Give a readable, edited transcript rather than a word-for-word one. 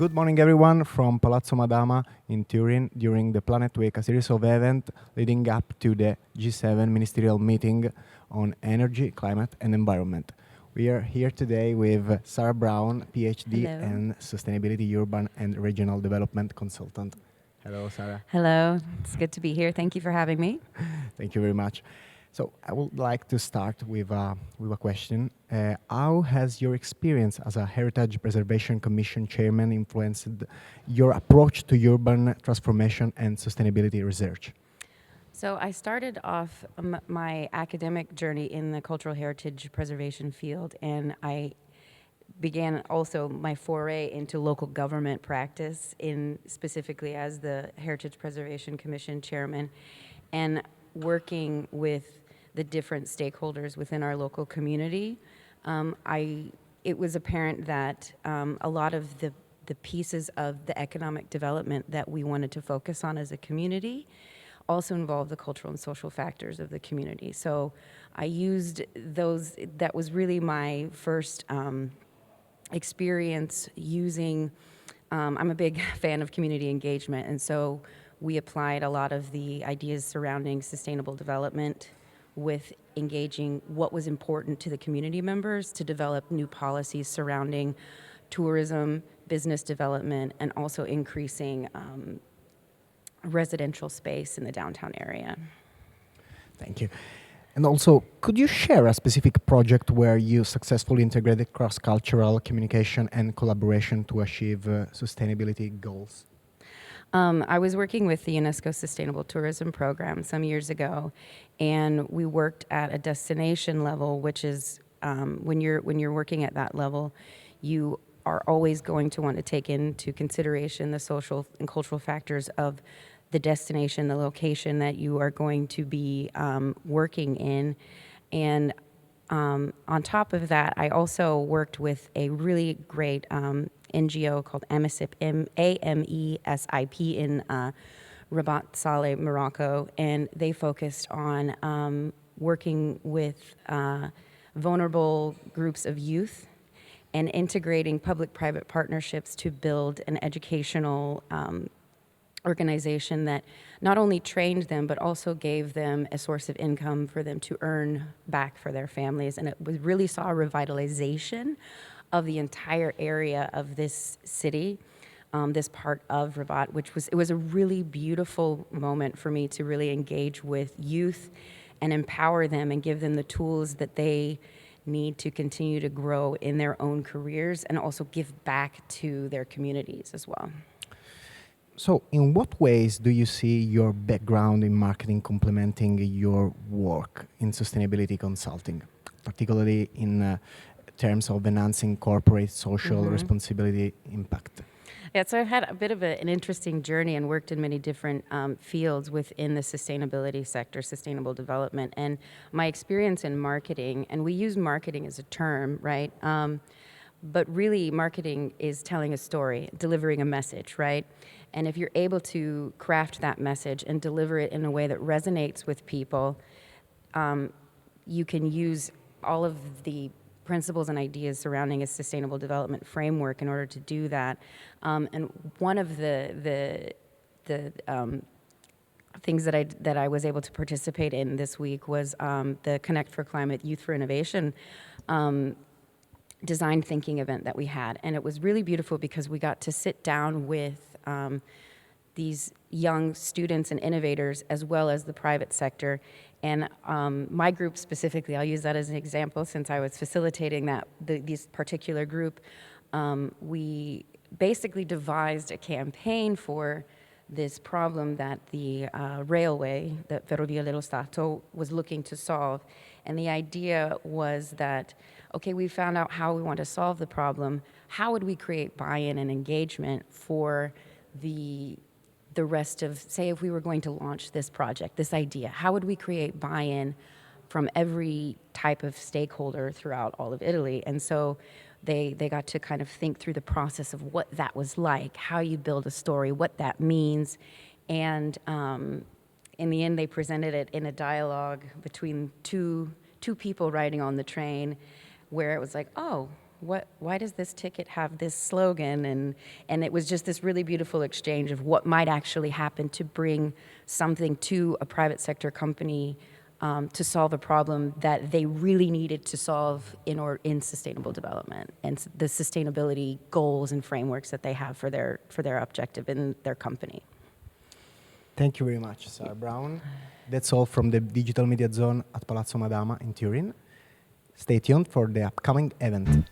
Good morning, everyone, from Palazzo Madama in Turin during the Planet Week, a series of events leading up to the G7 ministerial meeting on energy, climate, and environment. We are here today with Sarah Brown, PhD Hello. and Sustainability Urban and Regional Development Consultant. Hello, Sarah. Hello. It's good to be here. Thank you for having me. Thank you very much. So I would like to start with a question. How has your experience as a Heritage Preservation Commission chairman influenced your approach to urban transformation and sustainability research? So I started off my academic journey in the cultural heritage preservation field, and I began also my foray into local government practice in specifically as the Heritage Preservation Commission chairman, and working with the different stakeholders within our local community. It was apparent that a lot of the pieces of the economic development that we wanted to focus on as a community also involved the cultural and social factors of the community. So I used those, that was really my first experience using, I'm a big fan of community engagement, and so we applied a lot of the ideas surrounding sustainable development with engaging what was important to the community members to develop new policies surrounding tourism, business development, and also increasing residential space in the downtown area. Thank you. And also, could you share a specific project where you successfully integrated cross-cultural communication and collaboration to achieve sustainability goals? I was working with the UNESCO Sustainable Tourism Program some years ago, and we worked at a destination level, which is when you're working at that level, you are always going to want to take into consideration the social and cultural factors of the destination, the location that you are going to be working in. And on top of that, I also worked with a really great NGO called AMESIP, AMESIP in Rabat Saleh, Morocco, and they focused on working with vulnerable groups of youth and integrating public-private partnerships to build an educational organization that not only trained them, but also gave them a source of income for them to earn back for their families. And it really saw a revitalization of the entire area of this city, this part of Rabat, it was a really beautiful moment for me to really engage with youth and empower them and give them the tools that they need to continue to grow in their own careers and also give back to their communities as well. So, in what ways do you see your background in marketing complementing your work in sustainability consulting, particularly in terms of enhancing corporate social responsibility impact? Yeah, so I've had a bit of an interesting journey and worked in many different fields within the sustainability sector, sustainable development, and my experience in marketing, and we use marketing as a term, right? But really, marketing is telling a story, delivering a message, right? And if you're able to craft that message and deliver it in a way that resonates with people, you can use all of the principles and ideas surrounding a sustainable development framework in order to do that. And one of the things that I was able to participate in this week was the Connect for Climate Youth for Innovation design thinking event that we had. And it was really beautiful because we got to sit down with these young students and innovators as well as the private sector. And my group specifically, I'll use that as an example since I was facilitating this particular group, we basically devised a campaign for this problem that the railway, that Ferrovie dello Stato, was looking to solve. And the idea was that, okay, we found out how we want to solve the problem. How would we create buy-in and engagement for the rest of, say, if we were going to launch this project, this idea, how would we create buy-in from every type of stakeholder throughout all of Italy? And so they got to kind of think through the process of what that was like, how you build a story, what that means. And in the end, they presented it in a dialogue between two people riding on the train where it was like, oh, why does this ticket have this slogan? And it was just this really beautiful exchange of what might actually happen to bring something to a private sector company to solve a problem that they really needed to solve in sustainable development and the sustainability goals and frameworks that they have for their objective in their company. Thank you very much, Sarah Brown. That's all from the Digital Media Zone at Palazzo Madama in Turin. Stay tuned for the upcoming event.